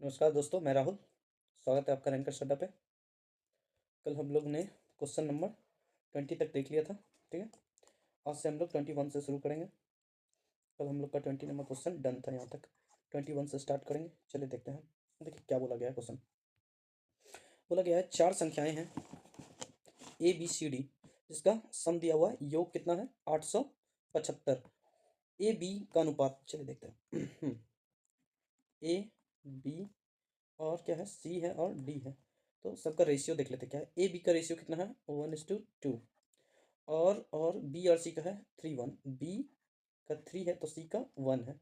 नमस्कार दोस्तों, मैं राहुल। स्वागत है आपका रैंकर अड्डा पे। कल हम लोग ने क्वेश्चन नंबर 20 तक देख लिया था। ठीक है, आज से हम लोग 21 से शुरू करेंगे। कल हम लोग का 20 नंबर क्वेश्चन डन था, यहाँ तक 21 से स्टार्ट करेंगे। चलिए देखते हैं। देखिए क्या बोला गया है क्वेश्चन। बोला गया है 4 संख्याएं हैं ABCD, जिसका सम दिया हुआ है। योग कितना है? 875। AB का अनुपात चलिए देखते हैं। AB और क्या है? C है और D है। तो सबका रेशियो देख लेते हैं क्या है। ए बी का रेशियो कितना है? 1:2। और बी और सी का है 3:1। बी का 3 है तो सी का 1 है।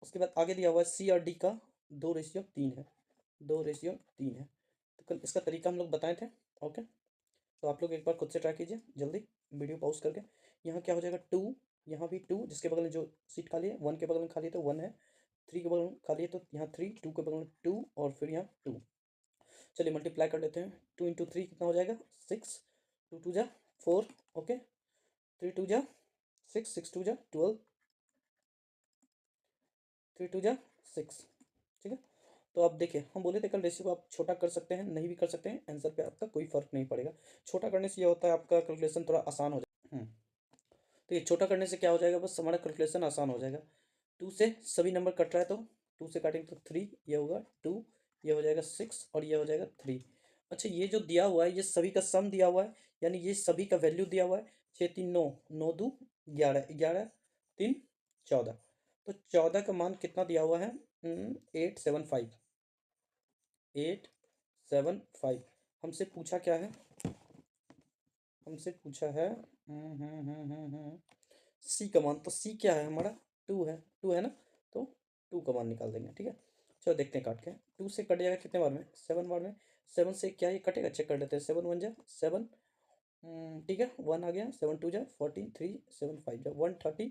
उसके बाद आगे दिया हुआ है सी और डी का 2:3 है। 2:3 है। तो कल इसका तरीका हम लोग बताए थे। ओके, तो आप लोग एक बार खुद से ट्राई कीजिए जल्दी, वीडियो पॉज करके। यहाँ क्या हो जाएगा? 2, यहाँ भी 2, जिसके बगल में जो सीट खाली है 1 के बगल में खाली है तो 1 है, 3 के बगल में खाली है तो यहाँ 3, 2 के बगल में 2 और फिर यहाँ 2। चलिए मल्टीप्लाई कर लेते हैं। 2 × 3 कितना हो जाएगा? 6। 2 × 2 = 4। ओके, 3 × 2 = 6, 6 × 2 = 12, 3 × 2 = 6। ठीक है, तो आप देखिए हम बोले थे कल रेशियो को आप छोटा कर सकते हैं, नहीं भी कर सकते हैं, आंसर पे आपका कोई फर्क नहीं पड़ेगा। छोटा करने से ये होता है आपका कैलकुलेशन थोड़ा आसान हो जाएगा। तो ये छोटा करने से क्या हो जाएगा? बस हमारा कैलकुलेशन आसान हो जाएगा। 2 से सभी नंबर कट रहा है तो 2 से काटेंगे तो 3, ये होगा 2, ये हो जाएगा 6 और ये हो जाएगा 3। अच्छा, ये जो दिया हुआ है ये सभी का सम दिया हुआ है, यानी ये सभी का वैल्यू दिया हुआ है। 6 3 9, 9 2 11, 11 3 14। तो 14 का मान कितना दिया हुआ है? 875। 875। हमसे पूछा क्या है? हमसे पूछा है सी का मान। तो सी क्या है हमारा? 2 है। 2 है ना, तो 2 का मान निकाल देंगे। ठीक है, चलो देखते हैं काट के। 2 से कट जाएगा कितने बार में? 7 बार में। 7 से क्या ये कटेगा? चेक कर लेते हैं। 7 1 जा 7। ठीक है, 1 आ गया। 7 2 जा 14, 3 7 5 जा 130,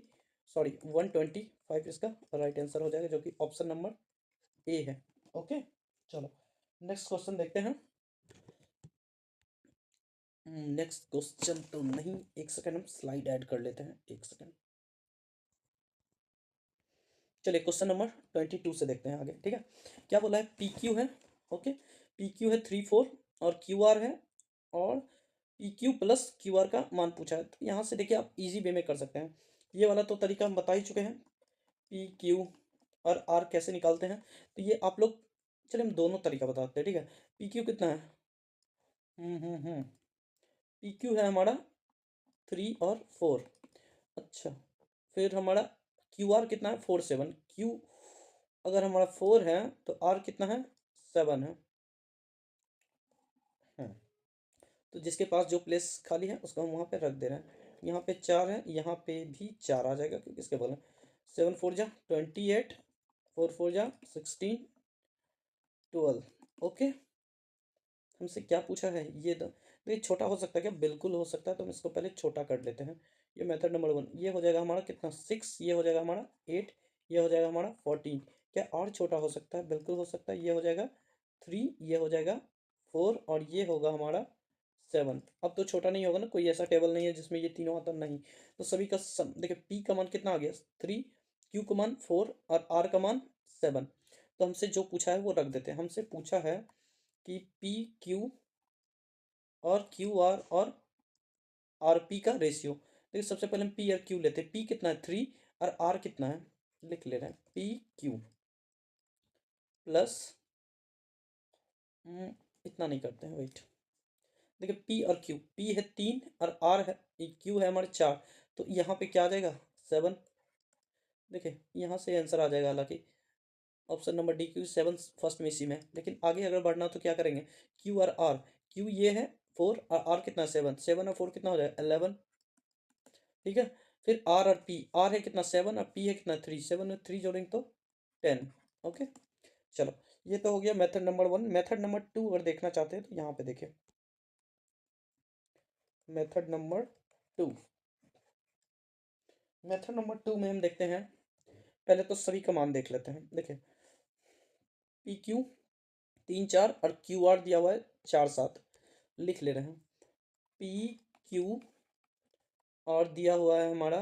सॉरी 125 इसका राइट आंसर हो जाएगा, जो कि ऑप्शन नंबर ए है। ओके, चलो नेक्स्ट क्वेश्चन देखते हैं। नेक्स्ट क्वेश्चन तो नहीं, एक सेकंड हम स्लाइड ऐड कर लेते हैं, एक सेकंड। चलिए क्वेश्चन नंबर 22 से देखते हैं आगे। ठीक है, क्या बोला है? पी क्यू है। ओके, पी क्यू है 3 4 और क्यू आर है, और P Q plus Q R का मान पूछा है। तो यहाँ से देखिए आप इजी वे में कर सकते हैं। ये वाला तो तरीका हम बता ही चुके हैं, पी क्यू और आर कैसे निकालते हैं। तो ये आप लोग, चलिए हम दोनों तरीका बताते हैं। ठीक है, पी क्यू कितना है? पी क्यू है हमारा 3 और 4। अच्छा, फिर हमारा क्यू आर कितना है? 4 7। क्यू अगर हमारा 4 है तो आर कितना है? 7 है। हम्म, तो जिसके पास जो प्लेस खाली है उसको हम वहाँ पे रख दे रहे हैं। यहाँ पे 4 है, यहाँ पे भी 4 आ जाएगा क्योंकि इसके बगल में 7 4 जा 28, 4 4 जा 16, 12। ओके, हमसे क्या पूछा है? तो ये छोटा हो सकता है क्या? बिल्कुल हो सकता है, तो हम इसको पहले छोटा कर लेते हैं। ये मेथड नंबर 1, ये हो जाएगा हमारा कितना? 6, ये हो जाएगा हमारा 8, ये हो जाएगा हमारा 14। क्या और छोटा हो सकता है? बिल्कुल हो सकता है। ये हो जाएगा 3, ये हो जाएगा 4 और ये होगा हमारा 7। अब तो छोटा नहीं होगा ना, कोई ऐसा टेबल नहीं है जिसमें ये तीनों आता नहीं। तो सभी का सम देखिए, पी का मान कितना आ गया? 3, क्यू का मान 4 और आर का मान 7। तो हमसे जो पूछा है वो रख देते हैं। हमसे पूछा है कि पी क्यू और क्यू आर और आर पी का रेशियो। देखिए सबसे पहले हम पी और क्यू लेते हैं। पी कितना है? 3 और आर कितना है? लिख ले रहे हैं, पी क्यू प्लस, इतना नहीं करते हैं, वेट। देखिए पी और क्यू, पी है 3 और आर है, क्यू है हमारे 4। तो यहाँ पे क्या आ जाएगा? 7। देखिए यहाँ से आंसर आ जाएगा, हालांकि option number D, Q 7 first में इसी में है। लेकिन आगे अगर बढ़ना हो तो क्या करेंगे? क्यू और आर, क्यू ये है 4 और आर कितना है? 7। 7 और 4 कितना हो जाएगा? 11। ठीक है, फिर आर और पी, आर है कितना? 7 और पी है कितना? 3। 7 में 3 जोड़ेंगे तो 10। ओके, चलो ये तो हो गया मेथड नंबर 1। मेथड नंबर 2 अगर देखना चाहते हैं तो यहाँ पे देखिए, मेथड नंबर 2। मेथड नंबर 2 में हम देखते हैं, पहले तो सभी का मान देख लेते हैं। देखिए पी क्यू 3 4 और क्यू आर दिया हुआ है 4 7। लिख ले रहे हैं, पी क्यू और दिया हुआ है हमारा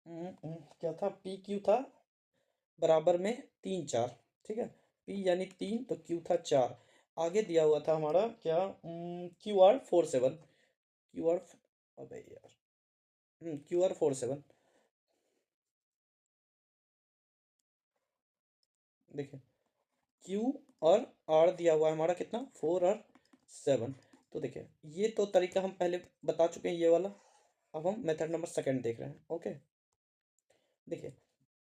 क्या था? पी क्यू था बराबर में 3 4। ठीक है, P यानी 3, तो Q था 4। आगे दिया हुआ था हमारा क्या, QR47, QR, अबे यार, QR47। देखिए Q और R दिया हुआ है हमारा कितना, 4 और 7। तो देखिए ये तो तरीका हम पहले बता चुके हैं, ये वाला। अब हम मेथड नंबर सेकंड देख रहे हैं। ओके, देखिए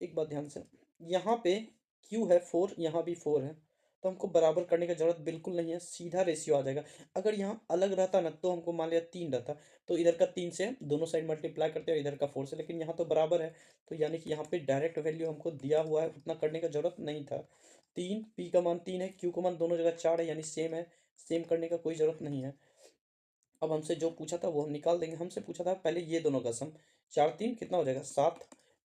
एक बात ध्यान से, यहाँ पे Q है 4, यहाँ भी 4 है, तो हमको बराबर करने की जरूरत बिल्कुल नहीं है, सीधा रेशियो आ जाएगा। अगर यहाँ अलग रहता ना, तो हमको मान लिया 3 रहता, तो इधर का 3 से दोनों साइड मल्टीप्लाई करते हैं, इधर का 4 से, लेकिन यहाँ तो बराबर है, तो यानी कि यहाँ पे डायरेक्ट वैल्यू हमको दिया हुआ है, उतना करने का जरूरत नहीं था। 3, P का मान 3 है, Q का मान दोनों जगह 4 है, यानी सेम है, सेम करने का कोई जरूरत नहीं है। अब हमसे जो पूछा था वो हम निकाल देंगे। हमसे पूछा था पहले ये दोनों का सम, 4 3 कितना हो जाएगा, 7।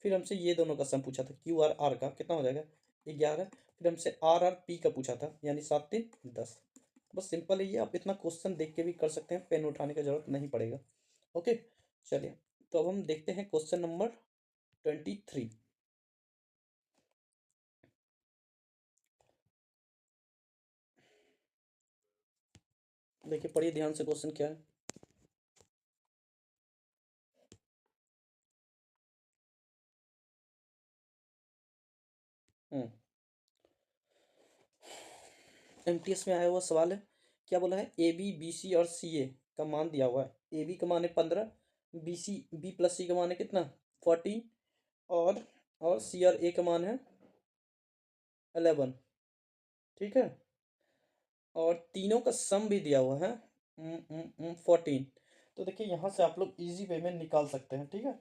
फिर हमसे ये दोनों का सम पूछा था, क्यू आर आर का, कितना हो जाएगा, 11। फिर हमसे आर आर पी का पूछा था, यानी 7 3 10। बस सिंपल है ये, आप इतना क्वेश्चन देख के भी कर सकते हैं, पेन उठाने की जरूरत नहीं पड़ेगा। ओके, चलिए तो अब हम देखते हैं क्वेश्चन नंबर 23। देखिए पढ़िए ध्यान से, क्वेश्चन क्या है। एमटीएस में आया हुआ सवाल है, क्या बोला है, ए बी बी सी और सी ए का मान दिया हुआ है। ए बी का मान है 15, बी प्लस सी का मान है कितना, 14, और सी और ए का मान है 11। ठीक है, और तीनों का सम भी दिया हुआ है 14। तो देखिए यहाँ से आप लोग इजी वे में निकाल सकते हैं। ठीक है,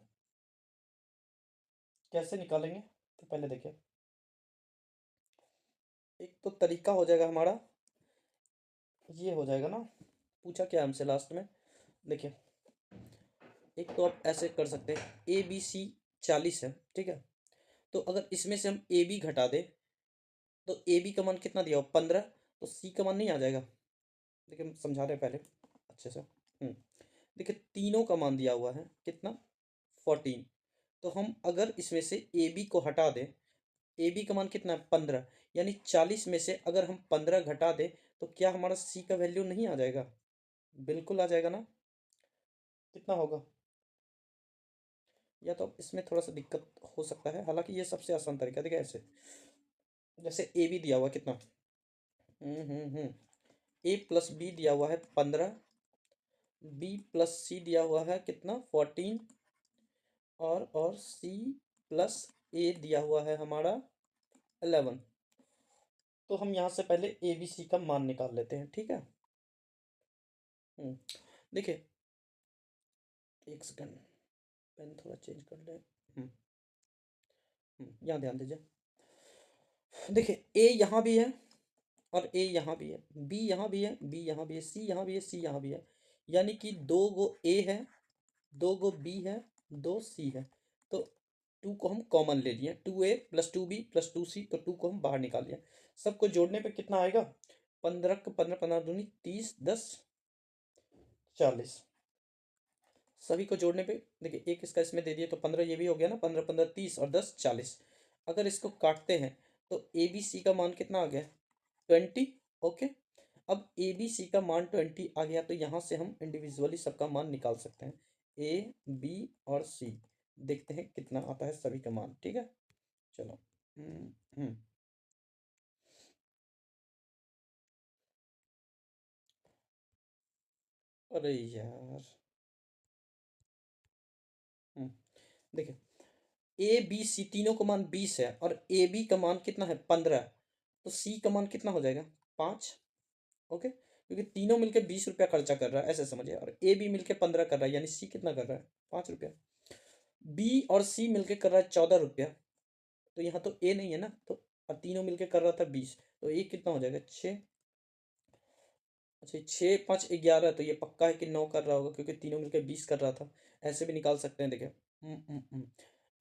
कैसे निकालेंगे, तो पहले देखिए, एक तो तरीका हो जाएगा हमारा, ये हो जाएगा ना, पूछा क्या हमसे लास्ट में, देखिए एक तो आप ऐसे कर सकते हैं, ए बी सी 40 है, ठीक है, तो अगर इसमें से हम ए बी घटा दें, तो ए बी का मान कितना दिया हो, 15, तो सी का मान नहीं आ जाएगा। देखिए हम समझा रहे हैं पहले अच्छे से। देखिए तीनों का मान दिया हुआ है कितना, 14, तो हम अगर इसमें से ए बी को हटा दें, ए बी का मान कितना है, 15, यानी 40 में से अगर हम 15 घटा दें, तो क्या हमारा सी का वैल्यू नहीं आ जाएगा, बिल्कुल आ जाएगा ना। कितना होगा, या तो इसमें थोड़ा सा दिक्कत हो सकता है, हालांकि ये सबसे आसान तरीका, देखिए ऐसे, जैसे ए बी दिया हुआ कितना, ए प्लस बी दिया हुआ है 15, बी प्लस सी दिया हुआ है कितना, 14, और सी प्लस ए दिया हुआ है हमारा 11। तो हम यहाँ से पहले ए बी सी का मान निकाल लेते हैं। ठीक है, देखिए एक सेकंड, पेन थोड़ा चेंज कर ले। यहाँ ध्यान दीजिए, देखिए ए यहाँ भी है और ए यहाँ भी है, बी यहाँ भी है, बी यहाँ भी है, सी यहाँ भी है, सी यहाँ भी है, यानी कि 2 गो ए है, 2 गो बी है, 2 सी है, तो 2 को हम कॉमन ले लिए, 2a plus 2b plus 2c, तो 2 को हम बाहर निकाल लिया। सबको जोड़ने पे कितना आएगा, 15 को 15 15 दूनी 30, 10 40। सभी को जोड़ने पे देखिए, एक इसका इसमें दे दिए तो 15 ये भी हो गया ना, 15 15 30 और 10 40। अगर इसको काटते हैं तो ए बी सी का मान कितना आ गया, 20। ओके, अब ए बी सी का मान 20 आ गया, तो यहाँ से हम इंडिविजुअली सबका मान निकाल सकते हैं, ए बी और सी। देखते हैं कितना आता है सभी का मान। ठीक है, चलो। हम्म हम्म, अरे यार, हम्म, देखिए ए बी सी तीनों का मान 20 है, और ए बी का मान कितना है, 15, तो सी का मान कितना हो जाएगा, 5। ओके, क्योंकि तीनों मिलके 20 रुपया खर्चा कर रहा है, ऐसे समझिए, और ए बी मिलके 15 कर रहा है, यानी सी कितना कर रहा है, 5 रुपया। बी और सी मिलके कर रहा है 14 रुपया, तो यहाँ तो ए नहीं है ना, तो और तीनों मिलके कर रहा था 20, तो ए कितना हो जाएगा, 6। अच्छा 6 5 11, तो ये पक्का है कि 9 कर रहा होगा, क्योंकि तीनों मिलकर 20 कर रहा था। ऐसे भी निकाल सकते हैं, देखिए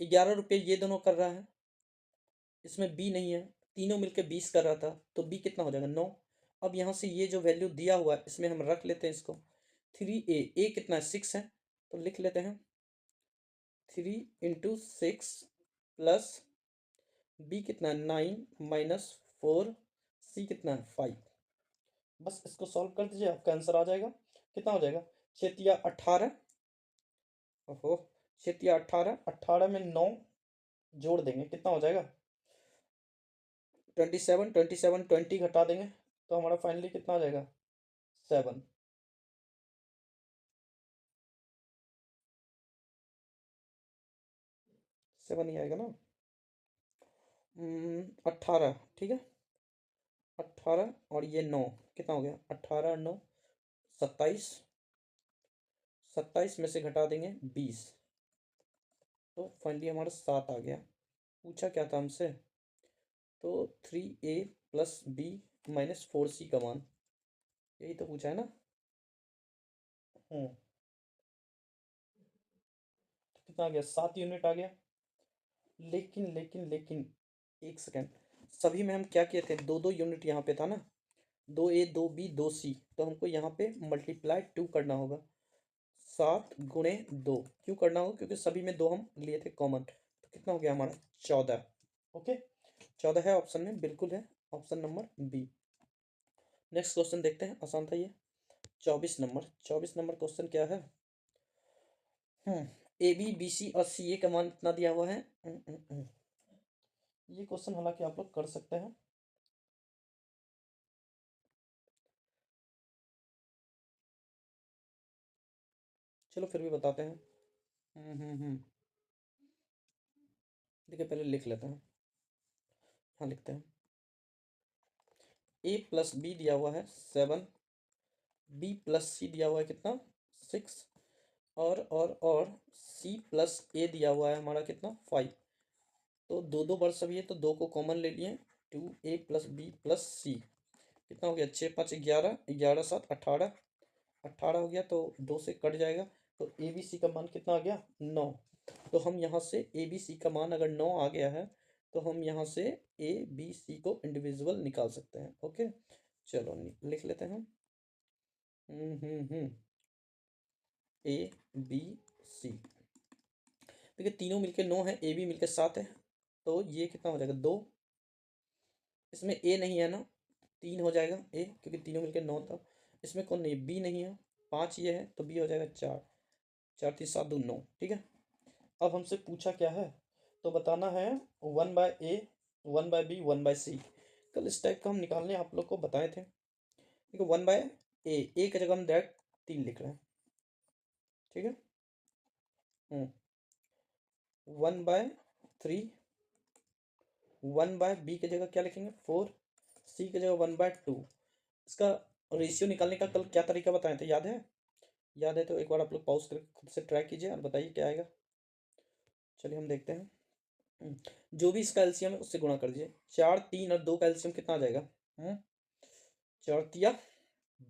11 रुपये ये दोनों कर रहा है, इसमें बी नहीं है, तीनों मिलकर 20 कर रहा था, तो बी कितना हो जाएगा, 9। अब यहाँ से ये जो वैल्यू दिया हुआ है इसमें हम रख लेते हैं इसको, 3a, कितना है, 6 है, तो लिख लेते हैं 3 × 6 प्लस बी कितना है, 9 - 4 सी कितना है 5। बस इसको सॉल्व कर दीजिए, आपका आंसर आ जाएगा। कितना हो जाएगा, 6×18, ओहो 6×18, 18 में 9 जोड़ देंगे, कितना हो जाएगा 27, 27 20 घटा देंगे तो हमारा फाइनली कितना आ जाएगा 7। 7 ही आएगा ना। 18, ठीक है 18 और ये 9, कितना हो गया 18 9 27, 27 में से घटा देंगे 20, तो फाइनली हमारा 7 आ गया। पूछा क्या था हमसे, तो 3a + b - 4c का मान, यही तो पूछा है ना। हम्म तो कितना आ गया 7 यूनिट आ गया। लेकिन एक सेकेंड, सभी में हम क्या किए थे, दो दो यूनिट यहाँ पे था ना, 2a 2b 2c, तो हमको यहाँ पे मल्टीप्लाई 2 करना होगा, 7 × 2 क्यों करना होगा, क्योंकि सभी में 2 हम लिए थे कॉमन, तो कितना हो गया हमारा 14। ओके 14 है ऑप्शन में, बिल्कुल है option number B. Next question देखते हैं, आसान था ये। 24 नंबर क्वेश्चन क्या है। ए बी बी सी और सी ए का मान कितना दिया हुआ है। ये क्वेश्चन हालांकि आप लोग कर सकते हैं। चलो फिर भी बताते हैं। देखिए पहले लिख लेते हैं, हाँ लिखते हैं। a + b दिया हुआ है 7, b + c दिया हुआ है कितना 6, और c + a दिया हुआ है हमारा कितना 5। तो दो दो बार सभी है तो दो को कॉमन ले लिए, 2a + b + c, कितना हो गया 6×5 = 11, 11×7 = 18, 18 हो गया तो 2 से कट जाएगा, तो ए बी सी का मान कितना आ गया 9। तो हम यहाँ से ए बी सी का मान अगर 9 आ गया है तो हम यहाँ से ए बी सी को इंडिविजुअल निकाल सकते हैं। ओके चलो लिख लेते हैं। ए बी सी, देखिए तीनों मिलके 9 है, ए बी मिलके 7 है, तो ये कितना हो जाएगा 2, इसमें ए नहीं है ना, 3 हो जाएगा ए, क्योंकि तीनों मिलके 9 था। इसमें कौन नहीं है, बी नहीं है, 5 ये है, तो बी हो जाएगा 4, 4×3 = 7, 2 9, ठीक है। अब हमसे पूछा क्या है, तो बताना है 1/a 1/b 1/c। कल इस टाइप का हम निकालने आप लोग को बताए थे। देखो 1/a की जगह हम डायरेक्ट 3 लिख रहे हैं, ठीक है। 1/3, 1/b की जगह क्या लिखेंगे 4, c की जगह 1/2। इसका रेशियो निकालने का कल क्या तरीका बताए थे, याद है। याद है तो एक बार आप लोग पॉज करके खुद से ट्राई कीजिए और बताइए क्या आएगा। चलिए हम देखते हैं। जो भी इसका एलसीएम है उससे गुणा कर दीजिए, 4 3 और 2 का एलसीएम कितना आ जाएगा 4×3 =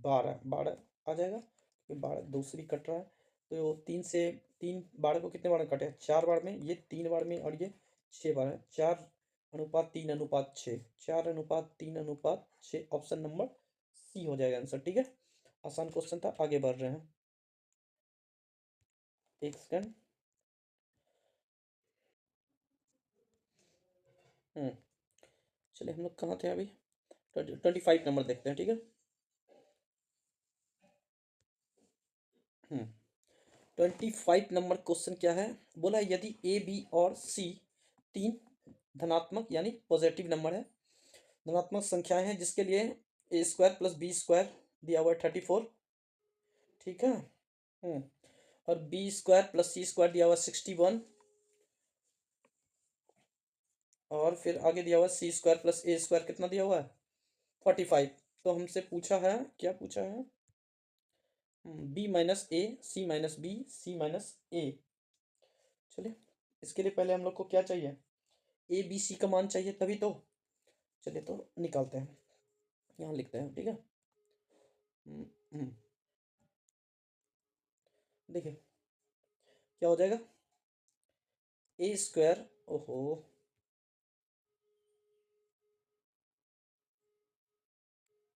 12, 12 आ जाएगा, क्योंकि 12 दूसरी कट रहा है, तो 3 से 3 12 को कितने बार में कटे 4 बार में, ये 3 बार में और ये 6 बार है, 4:3:6, 4:3:6, ऑप्शन नंबर सी हो जाएगा आंसर, ठीक है। आसान क्वेश्चन था, आगे बढ़ रहे हैं। एक सेकंड। चलिए हम लोग कहाँ थे अभी, 25 नंबर देखते हैं, ठीक है। 25 नंबर क्वेश्चन क्या है, बोला यदि ए बी और सी तीन धनात्मक यानी पॉजिटिव नंबर है, धनात्मक संख्याएं हैं, जिसके लिए a² + b² दिया हुआ है 34, ठीक है। और b² + c² दिया हुआ है 61, और फिर आगे दिया हुआ है c² + a² कितना दिया हुआ है 45। तो हमसे पूछा है, क्या पूछा है, b - a c - b c - a। चलिए इसके लिए पहले हम लोग को क्या चाहिए, ए बी सी का मान चाहिए तभी तो। चलिए तो निकालते हैं, यहाँ लिखते हैं, ठीक है। देखिए क्या हो जाएगा, a², ओहो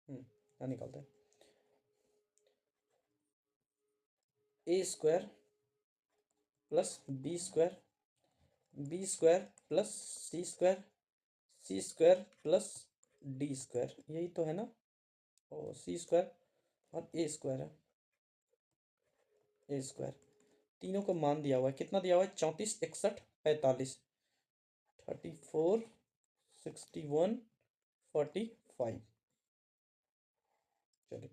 यहाँ निकालते हैं, a² + b² b² + c² c² + D square, यही तो है ना, और सी स्क्वायर और ए स्क्वायर है, ए स्क्वायर। तीनों को मान दिया हुआ है, कितना दिया हुआ है, 34, 61, 45, 34, 61, 45। चलिए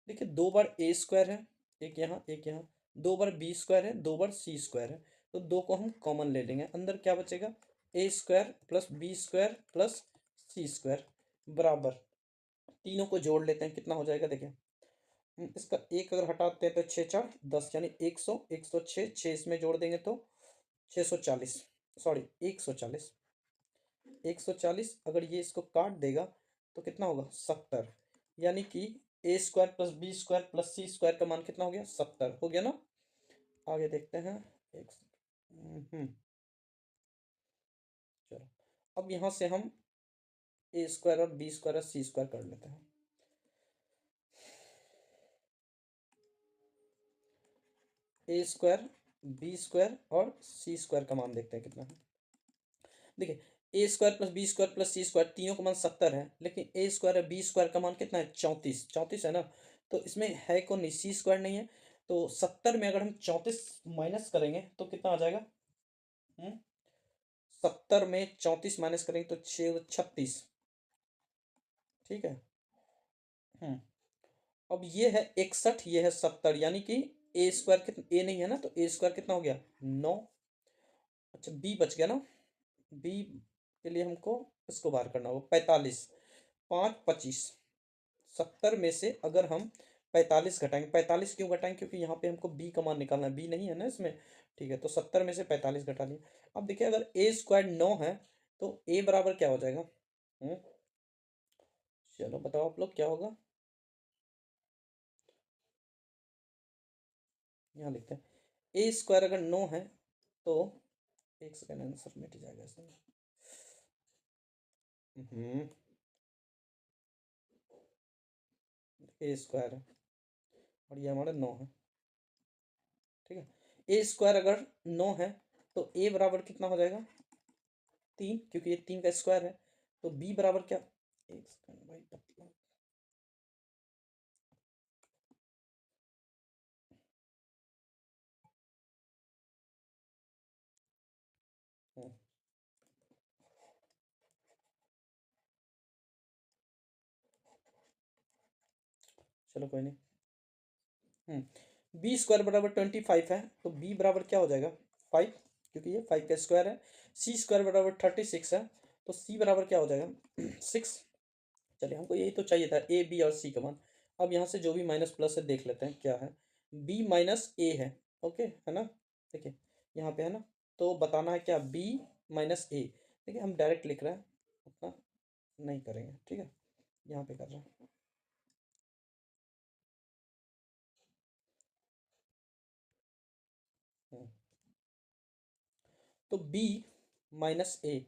देखिए, दो बार ए स्क्वायर है, एक यहाँ एक यहाँ, दो बार बी स्क्वायर है, दो बार सी स्क्वायर है, तो दो को हम कॉमन ले लेंगे, अंदर क्या बचेगा, A square plus B square plus C square बराबर, तीनों को जोड़ लेते हैं, कितना हो जाएगा देखिए, इसका एक अगर हटाते हैं तो 6 4 10, यानी 100, 106, 6 इसमें जोड़ देंगे तो 640, सॉरी 140, 140। अगर ये इसको काट देगा तो कितना होगा, 70, यानी कि A square plus B square plus C square का मान कितना हो गया, 70 हो गया ना। आगे देखते हैं, एक चलो, अब यहाँ से हम ए स्क्वायर और बी स्क्वायर और सी स्क्वायर कर लेते हैं। ए स्क्वायर, बी स्क्वायर और सी स्क्वायर का मान देखते हैं कितना है। देखिए, A square plus B square plus C square, तीनों का मान 70 है, लेकिन ए स्क्वायर और बी स्क्वायर का मान कितना है, 34, 34 है ना, तो इसमें है कौन नहीं, सी स्क्वायर नहीं है, तो 70 में अगर हम 34 माइनस करेंगे तो कितना आ जाएगा, 70 में 34 माइनस करेंगे तो 36, ठीक है। अब ये है 61, ये है 70, यानी कि ए स्क्वायर कितना, ए नहीं है ना, तो ए स्क्वायर कितना हो गया, 9। अच्छा बी बच गया ना, बी के लिए हमको इसको बाहर करना होगा, 45, 5 25, 70 में से अगर हम 45 घटाएंगे, 45 क्यों घटाएंगे, क्योंकि यहाँ पे हमको बी का मान निकालना है, बी नहीं है ना इसमें, ठीक है, तो 70 में से 45 घटा लिया। अब देखिए, अगर ए स्क्वायर 9 है तो ए बराबर क्या हो जाएगा, चलो बताओ आप लोग क्या होगा, यहाँ लिखते हैं, ए स्क्वायर अगर 9 है तो, एक सेकेंड आंसर मिट जाएगा इसमें, ए स्क्वायर है और ये हमारा 9 है, ठीक है। ए स्क्वायर अगर 9 है तो ए बराबर कितना हो जाएगा, 3, क्योंकि ये 3 का स्क्वायर है, तो बी बराबर क्या, एक सेकंड भाई पतला, हम्म, चलो कोई नहीं, बी स्क्वायर बराबर 25 है, तो बी बराबर क्या हो जाएगा, 5, क्योंकि ये 5 का स्क्वायर है। सी स्क्वायर बराबर 36 है, तो सी बराबर क्या हो जाएगा, 6। चलिए, हमको यही तो चाहिए था, ए बी और सी का मान। अब यहाँ से जो भी माइनस प्लस है देख लेते हैं क्या है, बी माइनस ए है, ओके है ना, देखिए यहाँ पे है ना, तो बताना है क्या, बी माइनस ए, देखिए हम डायरेक्ट लिख रहे हैं, उतना नहीं करेंगे, ठीक है, यहाँ पे कर रहे हैं, तो b माइनस ए,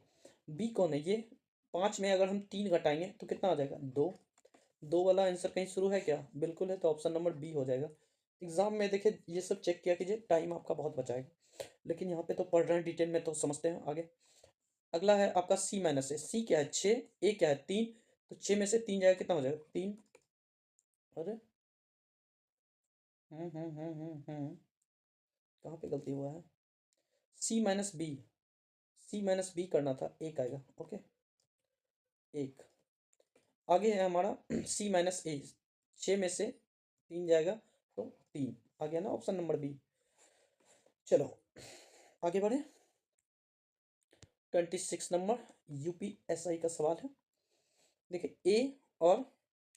बी कौन है ये, 5 में अगर हम 3 घटाएंगे तो कितना आ जाएगा, 2, 2 वाला आंसर कहीं शुरू है क्या, बिल्कुल है, तो ऑप्शन नंबर बी हो जाएगा। एग्जाम में देखिए ये सब चेक किया कीजिए, टाइम आपका बहुत बचाएगा, लेकिन यहाँ पे तो पढ़ रहे हैं डिटेल में, तो समझते हैं आगे। अगला है आपका सी माइनस ए, सी क्या है 6, ए क्या है 3, तो 6 में से 3 जाएगा कितना हो जाएगा, 3, अरे कहाँ पे गलती हुआ है, सी माइनस बी, सी माइनस बी करना था, एक आएगा, ओके, एक। आगे है हमारा सी माइनस ए, 6 में से 3 जाएगा तो 3 आ गया ना, ऑप्शन नंबर बी। चलो आगे बढ़े, 26 नंबर यूपीएसआई का सवाल है। देखिए ए और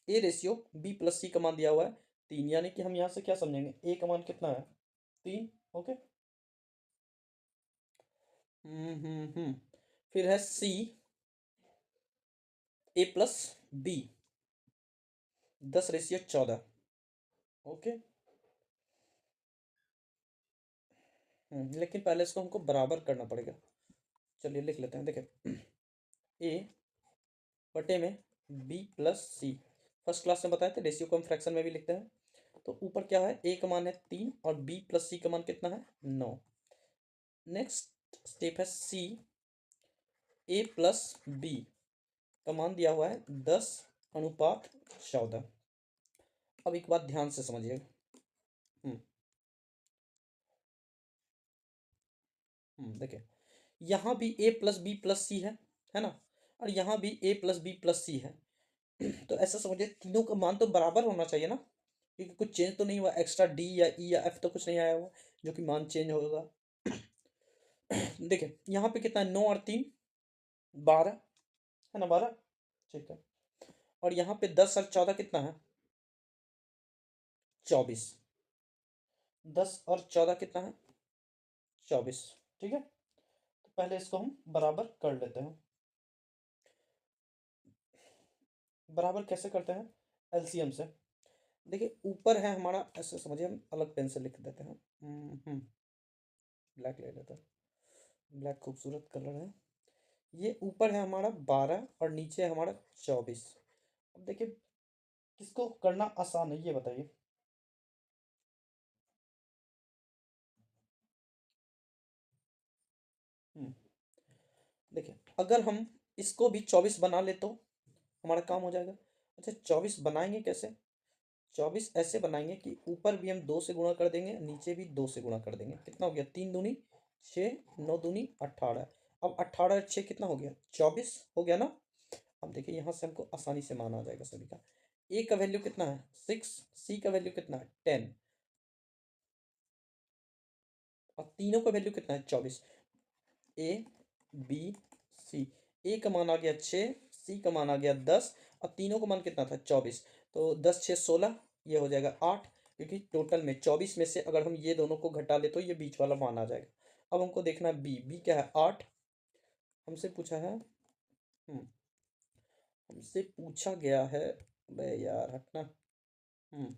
ए रेशियो बी प्लस सी का मान दिया हुआ है 3, यानी कि हम यहाँ से क्या समझेंगे, ए का मान कितना है, 3, ओके। फिर है सी ए प्लस बी, 10/14, ओके। लेकिन पहले इसको हमको बराबर करना पड़ेगा, चलिए लिख लेते हैं, देखिए ए बटे में बी प्लस सी, फर्स्ट क्लास में बताए थे, रेशियो को हम फ्रैक्शन में भी लिखते हैं, तो ऊपर क्या है, ए का मान है 3 और बी प्लस सी का मान कितना है, 9। नेक्स्ट स्टेप है सी ए प्लस बी, का मान दिया हुआ है 10:14। अब एक बात ध्यान से समझिएगा। देखिए, यहाँ भी a प्लस बी प्लस सी है ना, और यहाँ भी a प्लस बी प्लस सी है। तो ऐसा समझिए तीनों का मान तो बराबर होना चाहिए ना, क्योंकि कुछ चेंज तो नहीं हुआ, एक्स्ट्रा डी या ई या एफ तो कुछ नहीं आया हुआ जो कि मान चेंज होगा। देखिए यहाँ पे कितना है, 9 और 3 12 है ना, 12। ठीक है, और यहाँ पे 10 और 14 कितना है, 24। 10 और 14 कितना है, 24। ठीक है, तो पहले इसको हम बराबर कर लेते हैं। बराबर कैसे करते हैं, एलसीएम से। देखिए ऊपर है हमारा, ऐसे समझिए, हम अलग पेन से लिख देते हैं। ब्लैक ले लेते हैं, ब्लैक खूबसूरत कलर है। ये ऊपर है हमारा 12 और नीचे है हमारा 24। अब देखिए किसको करना आसान है ये बताइए। देखिए अगर हम इसको भी 24 बना ले तो हमारा काम हो जाएगा। अच्छा 24 बनाएंगे कैसे, 24 ऐसे बनाएंगे कि ऊपर भी हम 2 से गुणा कर देंगे, नीचे भी 2 से गुणा कर देंगे। कितना हो गया, 3 दूनी 6, 9 दूनी 18। अब 18 और 6 कितना हो गया, 24 हो गया ना। अब देखिए यहाँ से हमको आसानी से मान आ जाएगा सभी का। ए का वैल्यू कितना है 6, सी का वैल्यू कितना है 10, और तीनों का वैल्यू कितना है 24। ए बी सी, ए का मान आ गया 6, सी का मान आ गया 10, और तीनों का मान कितना था 24। तो 10 6 16, ये हो जाएगा 8, क्योंकि टोटल में 24 में से अगर हम ये दोनों को घटा ले तो ये बीच वाला मान आ जाएगा। अब हमको देखना है बी, बी क्या है 8। हमसे पूछा है, हमसे पूछा गया है, बे यार हटना। हम्म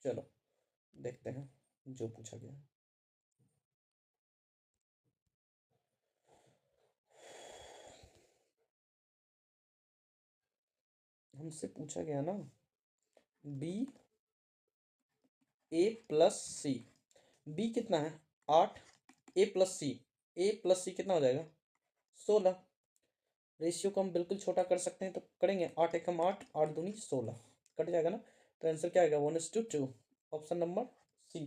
चलो देखते हैं जो पूछा गया है। हमसे पूछा गया ना, बी ए प्लस सी, बी कितना है 8, ए प्लस सी, ए प्लस सी कितना हो जाएगा 16। रेशियो को हम बिल्कुल छोटा कर सकते हैं तो करेंगे, 8 एकम 8, 8 दूनी 16, कट जाएगा ना। तो आंसर क्या आएगा, 1:2, ऑप्शन नंबर सी।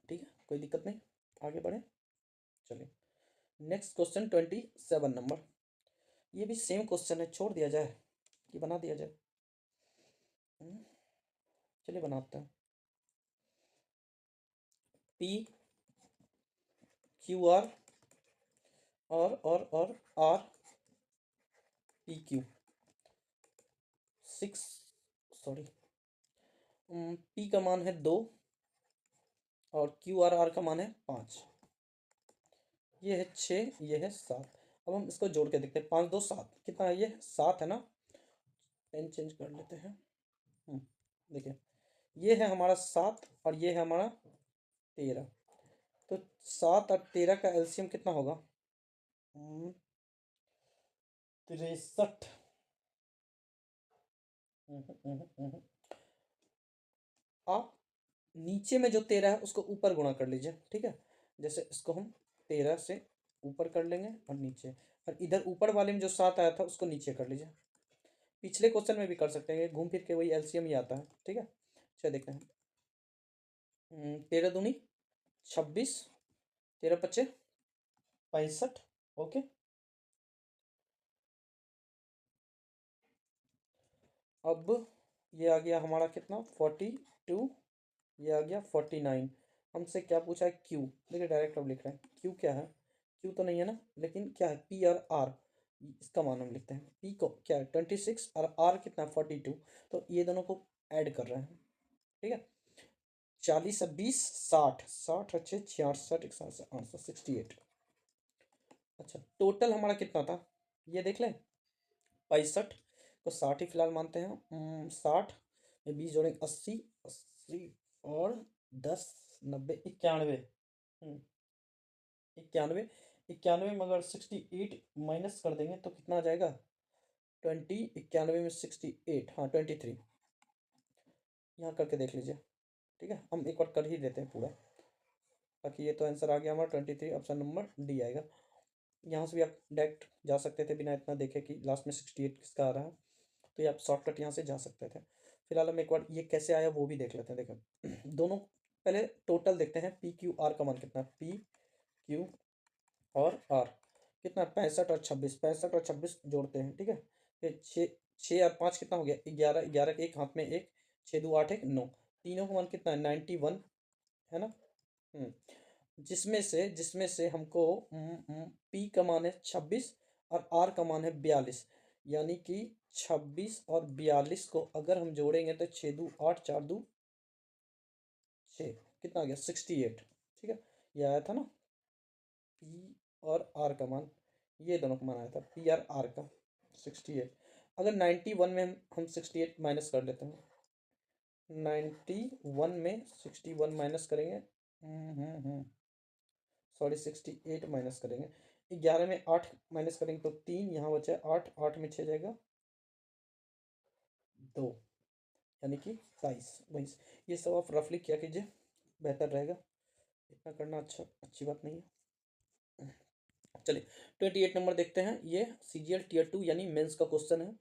ठीक है, कोई दिक्कत नहीं, आगे बढ़े। चलिए नेक्स्ट क्वेश्चन 27 नंबर। ये भी सेम क्वेश्चन है, छोड़ दिया जाए कि बना दिया जाए। हम्म, चलिए बनाते हैं। पी क्यू आर और R P Q 6, sorry, P का मान है 2 और क्यू आर का मान है 5। ये है 6, ये है 7। अब हम इसको जोड़ के देखते हैं, 5 2 7 कितना है, ये 7 है ना। पेन चेंज कर लेते हैं। देखिए ये है हमारा 7 और ये है हमारा 13। तो 7 और 13 का एलसीएम कितना होगा, 63। आप नीचे में जो 13 है उसको ऊपर गुणा कर लीजिए। ठीक है, जैसे इसको हम 13 से ऊपर कर लेंगे और नीचे, और इधर ऊपर वाले में जो 7 आया था उसको नीचे कर लीजिए। पिछले क्वेश्चन में भी कर सकते हैं, घूम फिर के वही एलसीएम ही आता है। ठीक है, चलिए देखते हैं। 13 दूनी 26, 13 पच्चे 65। ओके, अब ये आ गया हमारा कितना 42, ये आ गया 49। हमसे क्या पूछा है, क्यू। देखिए डायरेक्ट अब लिख रहे हैं, क्यू क्या है, क्यू तो नहीं है ना, लेकिन क्या है पी और आर, इसका मान हम लिखते हैं। पी को क्या है 26 और आर कितना है 42, तो ये दोनों को ऐड कर रहे हैं। ठीक है, 40 और 20 60, 60 अच्छे 66 66 868। अच्छा टोटल हमारा कितना था ये देख लें, 65 को 60 ही फिलहाल मानते हैं। 60 में 20 जोड़ेंगे 80, 80 और 10 90 91। 91, 91 में अगर 68 माइनस कर देंगे तो कितना आ जाएगा 20, 91 में 68, हाँ 23। यहाँ करके देख लीजिए। ठीक है, हम एक बार कर ही देते हैं पूरा। बाकी ये तो आंसर आ गया हमारा 23, ऑप्शन नंबर डी आएगा। यहाँ से भी आप डायरेक्ट जा सकते थे बिना इतना देखे कि लास्ट में 68 किसका आ रहा है, तो ये आप शॉर्टकट यहाँ से जा सकते थे। फिलहाल हम एक बार ये कैसे आया वो भी देख लेते हैं। देखो दोनों पहले टोटल देखते हैं, पी क्यू आर का मान कितना है, पी क्यू और आर कितना, 65 और 26, 65 और 26 जोड़ते हैं, ठीक है। फिर 6 और 5 कितना हो गया, 11, 11 के एक हाथ में एक, 6 2 8 1 9, तीनों का मान कितना है 91, है ना। जिसमें से हमको पी का मान है 26 और आर का मान है 42, यानी कि 26 और 42 को अगर हम जोड़ेंगे तो 6 2 8 4 2 6 कितना आ गया 68, ठीक है। ये आया था ना पी और आर का मान, ये दोनों का मान आया था पी और आर का 68। अगर 91 में हम 68 माइनस कर लेते हैं, 91 में 61 माइनस करेंगे, सॉरी 68 माइनस करेंगे, 11 में 8 माइनस करेंगे तो 3, यहाँ बचा 8, 8 में 6 जाएगा 2, यानी कि 22 वही। ये सब आप रफली क्या कीजिए, बेहतर रहेगा, इतना करना अच्छी बात नहीं है। चलिए 28 नंबर देखते हैं, ये CGL Tier 2 यानी मेंस का क्वेश्चन है।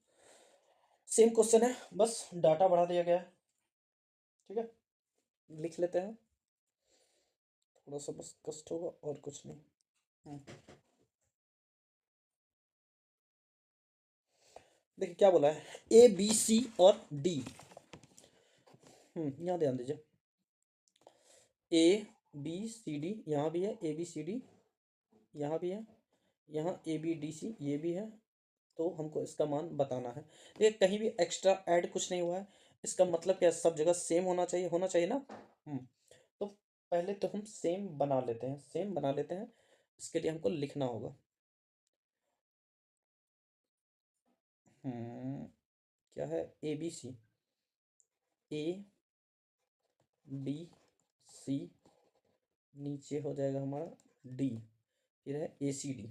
सेम क्वेश्चन है, बस डाटा बढ़ा दिया गया है, ठीक है। लिख लेते हैं, थोड़ा सा बस कष्ट होगा और कुछ नहीं। देखिए क्या बोला है, ABC और D। यहाँ ध्यान दीजिए, ABCD यहाँ भी है, ABCD यहाँ भी है, यहाँ ABDC ये भी है, तो हमको इसका मान बताना है। देखिए कहीं भी एक्स्ट्रा ऐड कुछ नहीं हुआ है, इसका मतलब क्या है, सब जगह सेम होना चाहिए ना। तो पहले तो हम सेम बना लेते हैं, इसके लिए हमको लिखना होगा। क्या है, ABC, ABC, नीचे हो जाएगा हमारा D, फिर है ACD,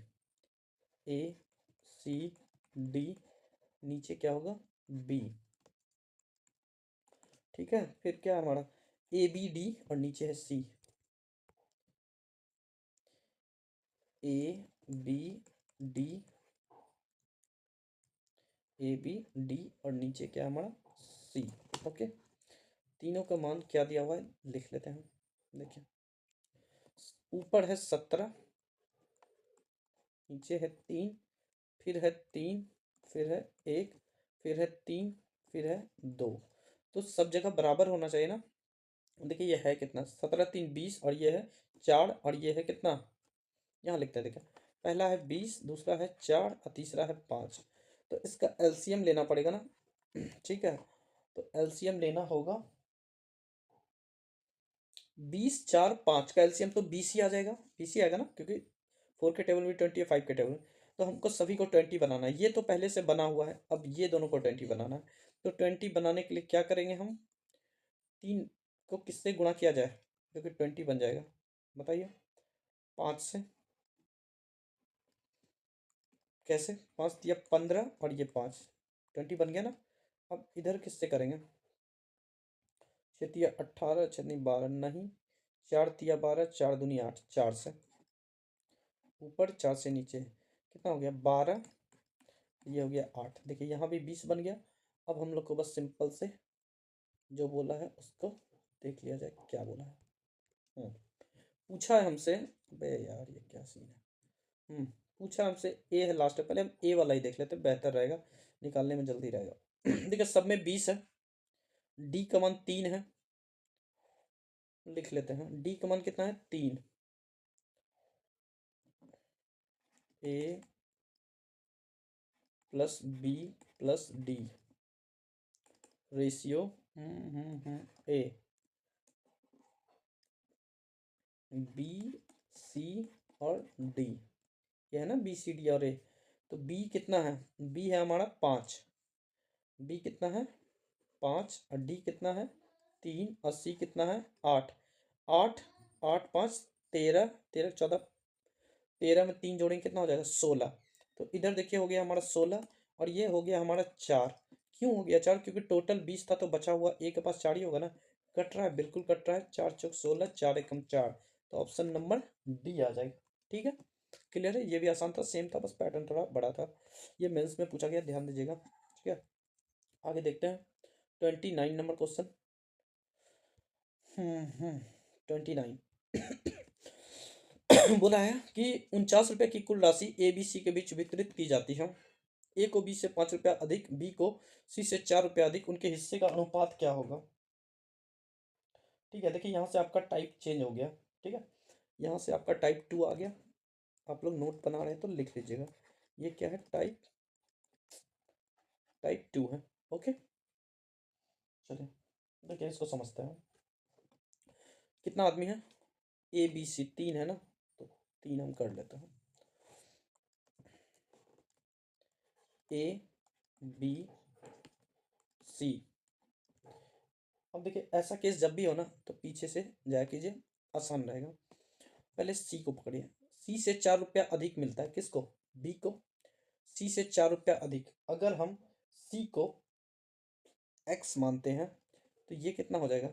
ACD, नीचे क्या होगा B, ठीक है। फिर क्या है हमारा ABD और नीचे है C, ABD, ABD और नीचे क्या है हमारा C, ओके। तीनों का मान क्या दिया हुआ है लिख लेते हैं। देखिए ऊपर है 17, नीचे है 3, फिर है 3, फिर है 1, फिर है 3, फिर है 2, तो सब जगह बराबर होना चाहिए ना। देखिए ये है कितना, 17 3 20, और ये है 4, और ये है कितना, यहाँ लिखते हैं। देखिए पहला है 20, दूसरा है 4 और तीसरा है 5, तो इसका एलसीएम लेना पड़ेगा ना, ठीक है। तो एलसीएम लेना होगा, 20 4 5 का एलसीएम तो 20 ही आ जाएगा, 20 ही आएगा ना, क्योंकि 4 के टेबल में 20 है, 5 के टेबल में, तो हमको सभी को 20 बनाना है। ये तो पहले से बना हुआ है, अब ये दोनों को 20 बनाना है। तो 20 बनाने के लिए क्या करेंगे हम, 3 को किससे गुणा किया जाए जो कि 20 बन जाएगा, बताइए। 5 से, कैसे, 5 दिया 15 और ये 5, 20 बन गया ना। अब इधर किससे करेंगे, 6 तिया 18, 6 नहीं 12 नहीं, 4 तिया 12, 4 दूनी 8, 4 से ऊपर 4 से नीचे कितना हो गया 12, ये हो गया 8। देखिए यहाँ भी 20 बन गया। अब हम लोग को बस सिंपल से जो बोला है उसको देख लिया जाए क्या बोला है। पूछा है हमसे, बे यार ये क्या सीन है। पूछा हमसे ए है लास्ट में, पहले हम ए वाला ही देख लेते हैं, बेहतर रहेगा, निकालने में जल्दी रहेगा। देखिए सब में 20 है, डी का मान 3 है, लिख लेते हैं डी का मान कितना है 3, A plus B plus D ratio A, B C और डी, ये है ना बी सी डी और ए। तो बी कितना है, बी है हमारा 5, बी कितना है 5, और डी कितना है 3, और सी कितना है 8, 8 8 5 13, 13 14, 13 में 3 जोड़ेंगे कितना हो जाएगा 16। तो इधर देखिए हो गया हमारा 16, और ये हो गया हमारा 4। क्यों हो गया 4, क्योंकि टोटल 20 था तो बचा हुआ ए के पास 4 ही होगा ना, कट रहा है बिल्कुल कट रहा है, 4 चौक 16, 4 एकम 4, तो ऑप्शन नंबर डी आ जाएगा। ठीक है, क्लियर है। ये भी आसान था, सेम था, बस पैटर्न थोड़ा बड़ा था। ये मेंस में पूछा गया, ध्यान दीजिएगा। ठीक है, आगे देखते हैं 29 नंबर क्वेश्चन। 29 बोला है कि 49 रुपये की कुल राशि ए बी सी के बीच वितरित की जाती है। ए को बी से 5 रुपया अधिक, बी को सी से 4 रुपया अधिक, उनके हिस्से का अनुपात क्या होगा। ठीक है, देखिए यहाँ से आपका टाइप चेंज हो गया। ठीक है, यहाँ से आपका टाइप 2 आ गया। आप लोग नोट बना रहे हैं तो लिख लीजिएगा, ये क्या है, टाइप 2 है। ओके, चलिए देखिए इसको समझते हैं। कितना आदमी है, ए बी सी, 3 है ना, तो 3 हम कर लेते हैं। A B C. अब देखिए ऐसा केस जब भी हो ना तो पीछे से जाया कीजिए, आसान रहेगा। पहले सी को पकड़िए, सी से 4 रुपया अधिक मिलता है, किसको, बी को। सी से 4 रुपया अधिक, अगर हम सी को एक्स मानते हैं तो ये कितना हो जाएगा,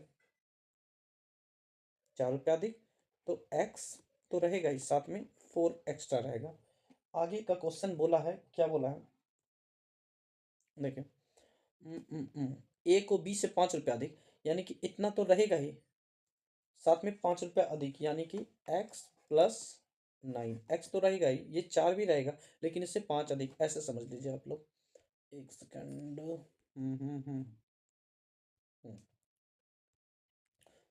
4 रुपया अधिक, तो एक्स तो रहेगा ही, साथ में 4 एक्स्ट्रा रहेगा। आगे का क्वेश्चन बोला है, क्या बोला है, देखिए ए को बी से 5 रुपया अधिक, यानी कि इतना तो रहेगा ही, साथ में 5 रुपया अधिक, यानी कि एक्स प्लस 9, एक्स तो रहेगा ही, ये 4 भी रहेगा, लेकिन इससे 5 अधिक, ऐसे समझ लीजिए आप लोग। एक सेकंड।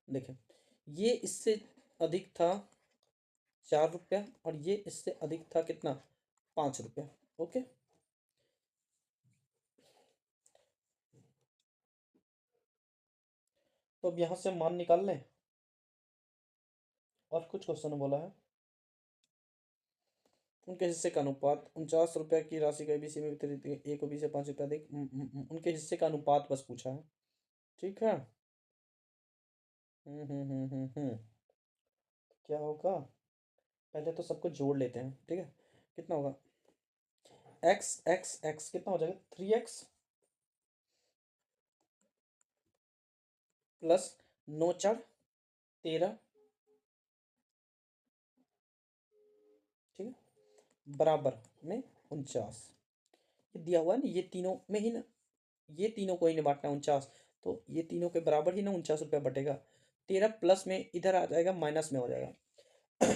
देखिए ये इससे अधिक था 4 रुपया, और ये इससे अधिक था कितना, 5 रुपया। ओके, तो अब यहाँ से मान निकाल लें। और कुछ क्वेश्चन बोला है, उनके हिस्से का अनुपात, 49 रुपया की राशि का एबीसी में वितरित, ए को बी से 5 रुपया अधिक, उनके हिस्से का अनुपात बस पूछा है। ठीक है, क्या होगा, पहले तो सबको जोड़ लेते हैं। ठीक है, कितना होगा, एक्स एक्स एक्स कितना हो जाएगा, 3x प्लस 9×4 = 13। ठीक है, बराबर में 49। ये दिया हुआ है ना, ये तीनों में ही ना, ये तीनों को ही ना बांटना है 49, तो ये तीनों के बराबर ही ना 49 रुपया बटेगा। 13 प्लस में इधर आ जाएगा, माइनस में हो जाएगा।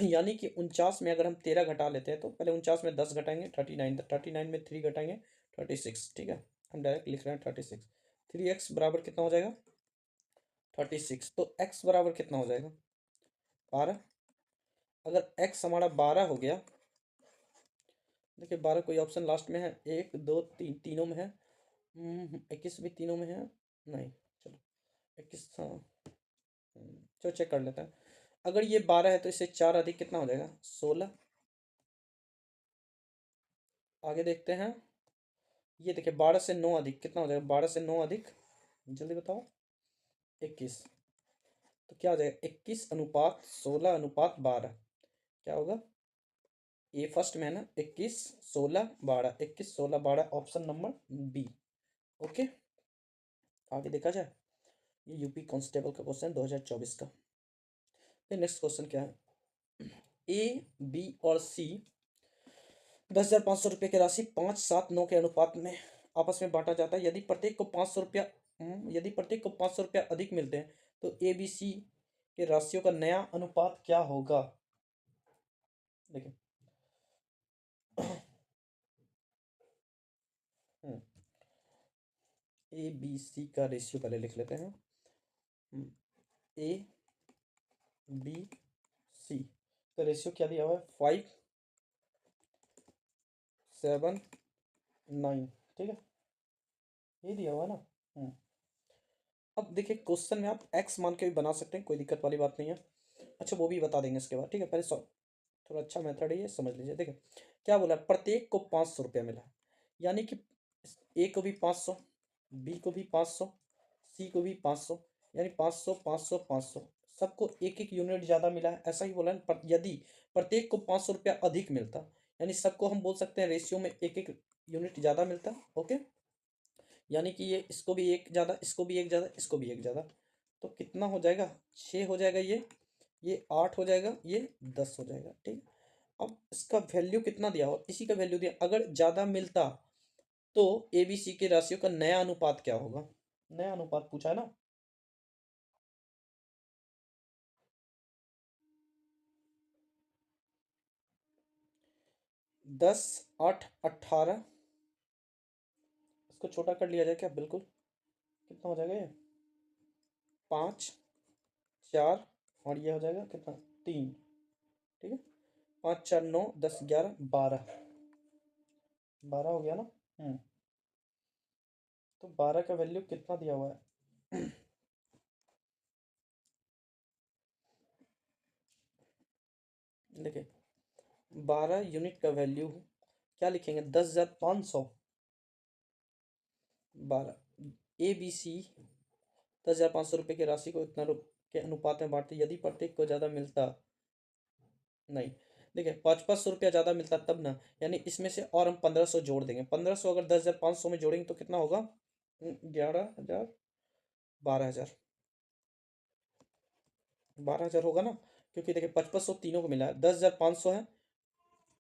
यानी कि 49 में अगर हम 13 घटा लेते हैं तो पहले 49 में 10 घटाएंगे, 39, 39 में 3 घटाएंगे, 36। ठीक है, हम डायरेक्ट लिख रहे हैं 36। 3x बराबर कितना हो जाएगा, 36, तो x बराबर कितना हो जाएगा, 12। अगर x हमारा 12 हो गया, देखिए 12 कोई ऑप्शन लास्ट में है, 1 2 3, तीनों में है। 21 भी तीनों में है, नहीं, चलो 21, हाँ, चलो चेक कर लेते हैं। अगर ये 12 है तो इससे 4 अधिक कितना हो जाएगा, 16। आगे देखते हैं, ये देखिए 12 से 9 अधिक कितना हो जाएगा, 12 से 9 अधिक, जल्दी बताओ, 21। तो क्या हो जाएगा, 21:16:12, क्या होगा, ये फर्स्ट में है ना, 21 16 12, 21 16 12, ऑप्शन नंबर बी। ओके, आगे देखा जाए, ये यूपी कांस्टेबल का क्वेश्चन 2024 का। फिर नेक्स्ट क्वेश्चन क्या है, ए बी और सी 10,500 रुपये की राशि 5 7 9 के अनुपात में आपस में बांटा जाता है। यदि प्रत्येक को 500 रुपया अधिक मिलते हैं तो ए बी सी के राशियों का नया अनुपात क्या होगा। देखिए ए बी सी का रेशियो पहले लिख लेते हैं, ए बी सी का रेशियो क्या दिया हुआ है, 5 7 9। ठीक है, ये दिया हुआ है ना। अब देखिए क्वेश्चन में आप एक्स मान के भी बना सकते हैं, कोई दिक्कत वाली बात नहीं है। अच्छा वो भी बता देंगे इसके बाद। ठीक है, पहले थोड़ा अच्छा मेथड है ये, समझ लीजिए। देखिए क्या बोला, प्रत्येक को 500 रुपया मिला, यानी कि ए को भी 500, बी को भी 500, सी को भी 500, यानी 500 500 500, सबको एक एक यूनिट ज़्यादा मिला है, ऐसा ही बोला है। यदि प्रत्येक को 500 रुपया अधिक मिलता, यानी सबको हम बोल सकते हैं रेशियो में एक एक यूनिट ज़्यादा मिलता। ओके, यानी कि ये इसको भी एक ज़्यादा, इसको भी एक ज़्यादा, इसको भी एक ज़्यादा, तो कितना हो जाएगा, 6 हो जाएगा ये। ये 8 हो जाएगा, ये 10 हो जाएगा। ठीक है, अब इसका वैल्यू कितना दिया हो, इसी का वैल्यू दिया, अगर ज़्यादा मिलता तो ए बी सी के राशियों का नया अनुपात क्या होगा, नया अनुपात पूछा है ना। 10, 8, 18, इसको छोटा कर लिया जाए क्या, बिल्कुल, कितना हो जाएगा ये, 5, 4, और ये हो जाएगा कितना, 3। ठीक है, 5, 4, 9, 10, 11, 12, 12 हो गया ना। हम्म, तो 12 का वैल्यू कितना दिया हुआ है देखिए, 12 यूनिट का वैल्यू क्या लिखेंगे, 10,500, 12, ए बी सी 10,500 रुपये की राशि को इतना के अनुपात में बांटते, यदि प्रत्येक को ज़्यादा मिलता, नहीं, देखिए 500-500 रुपया ज़्यादा मिलता तब ना, यानी इसमें से और हम 1500 जोड़ देंगे, 1500 अगर 10,500 में जोड़ेंगे तो कितना होगा, 11,000, 12,000, 12,000 होगा ना, क्योंकि देखिए 5500 तीनों को मिला है, 10,500 है,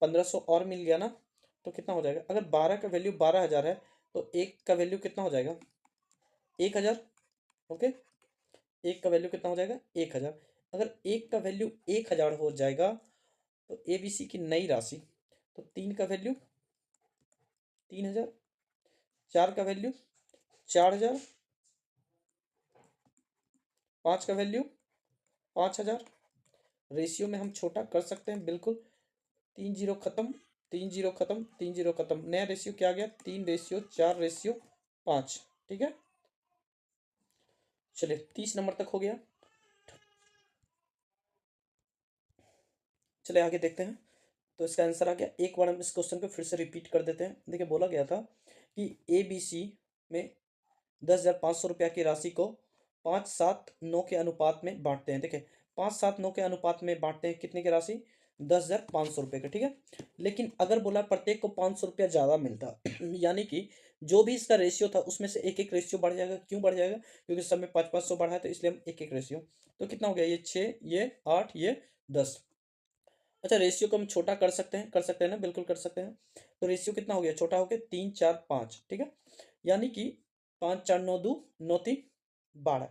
1500 और मिल गया ना, तो कितना हो जाएगा, अगर 12 का वैल्यू 12,000 है तो एक का वैल्यू कितना हो जाएगा, 1,000। ओके, एक का वैल्यू कितना हो जाएगा, 1,000। अगर एक का वैल्यू 1,000 हो जाएगा तो ए बी सी की नई राशि, तो 3 का वैल्यू 3,000, 4 का वैल्यू 4,000, 5 का वैल्यू 5,000। रेशियो में हम छोटा कर सकते हैं बिल्कुल, 3 जीरो खत्म, 3 जीरो खत्म, 3 जीरो खत्म, नया रेशियो क्या आ गया, 3:4:5। ठीक है, चलिए 30 नंबर तक हो गया। चलिए आगे देखते हैं, तो इसका आंसर आ गया, एक बार हम इस क्वेश्चन को फिर से रिपीट कर देते हैं। देखिए बोला गया था कि ए बी सी में 10,500 रुपया की राशि को 5-7-9 के अनुपात में बांटते हैं। देखिए 5-7-9 के अनुपात में बांटते हैं, कितने की राशि, 10,500 रुपये का। ठीक है, लेकिन अगर बोला प्रत्येक को 500 रुपया ज़्यादा मिलता यानी कि जो भी इसका रेशियो था उसमें से एक एक रेशियो बढ़ जाएगा, क्यों बढ़ जाएगा, क्योंकि सब में 5-500 बढ़ा है, तो इसलिए हम एक एक रेशियो, तो कितना हो गया, ये 6, ये 8, ये 10। अच्छा, रेशियो को हम छोटा कर सकते हैं ना, बिल्कुल कर सकते हैं। तो रेशियो कितना हो गया, छोटा हो गया, 3-4-5। ठीक है, यानी कि 5, 4, 9, 2, 9, 3, 12,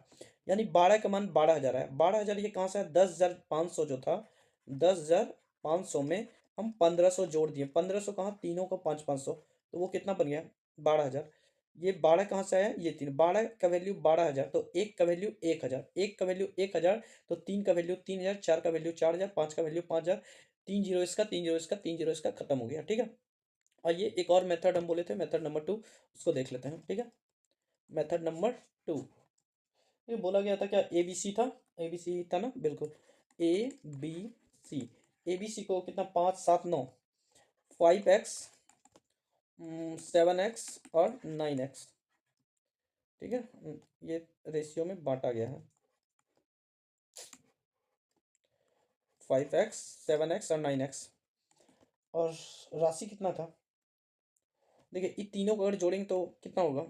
यानी 12 का मान 12,000 है। 12,000 ये कहाँ से है, 10,500 जो था, 10,500 में हम 1500 जोड़ दिए, 1500 कहाँ, तीनों को 5-500, तो वो कितना बन गया, 12,000। ये 12 कहाँ से आया, ये 3, 12 का वैल्यू 12,000, तो एक का वैल्यू 1,000, एक का वैल्यू 1,000, तो 3 का वैल्यू 3,000, 4 का वैल्यू 4,000, 5 का वैल्यू 5,000, 3 जीरो इसका, 3 जीरो इसका, 3 जीरो इसका, खत्म हो गया। ठीक है, और ये एक और मेथड हम बोले थे, मेथड नंबर 2, उसको देख लेते हैं। ठीक है, मेथड नंबर 2, ये बोला गया था क्या, ए बी सी था, ए बी सी था ना, बिल्कुल, ए बी सी, ए बी सी को कितना, 5-7-9, 5x, 7x और 9x। ठीक है, ये रेशियो में बांटा गया है, 5x, 7x और 9x, और राशि कितना था, देखिए इन तीनों को अगर जोड़ेंगे तो कितना होगा,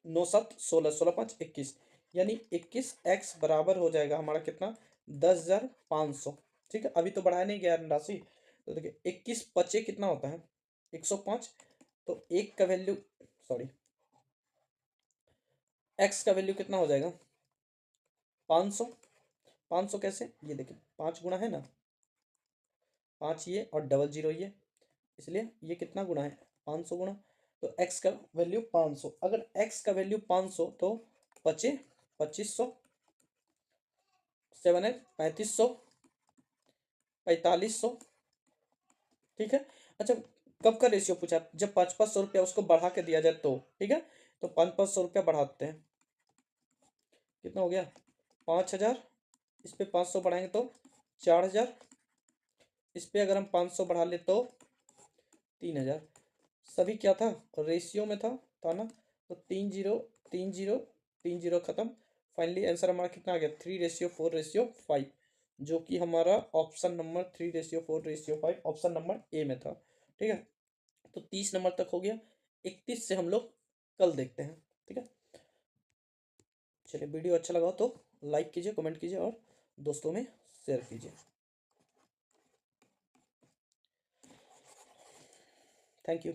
9-7-16, 16-5-21, यानी 21x बराबर हो जाएगा हमारा कितना, 10,500। ठीक है, अभी तो बढ़ाया नहीं गया राशि, तो देखिए 21 × 5 कितना होता है, 105, तो एक का वैल्यू, सॉरी, x का वैल्यू कितना हो जाएगा, 500। 500 कैसे, ये देखिए 5 गुना है ना, 5 ये और डबल जीरो ये, इसलिए ये कितना गुना है, 500 गुना, तो x का वैल्यू 500, अगर x का वैल्यू 500 तो 2500, 7 है 3500, 4500। ठीक है, अच्छा, कब का रेशियो पूछा, जब 5-500 रुपया उसको बढ़ा के दिया जाए तो। ठीक है, तो 5-500 रुपया बढ़ाते हैं, कितना हो गया, 5,000, इस पे 500 बढ़ाएंगे तो 4,000, इस पे अगर हम 500 बढ़ा ले तो 3,000। सभी क्या था, रेशियो में था ना, तो 3 जीरो, 3 जीरो, 3 जीरो खत्म, फाइनली आंसर हमारा कितना आ गया, 3:4:5, जो कि हमारा option number 3:4:5 option number A में था। ठीक है, तो 30 नंबर तक हो गया, 31 से हम लोग कल देखते हैं। ठीक है, चलिए वीडियो अच्छा लगा तो लाइक कीजिए, कमेंट कीजिए और दोस्तों में शेयर कीजिए। Thank you.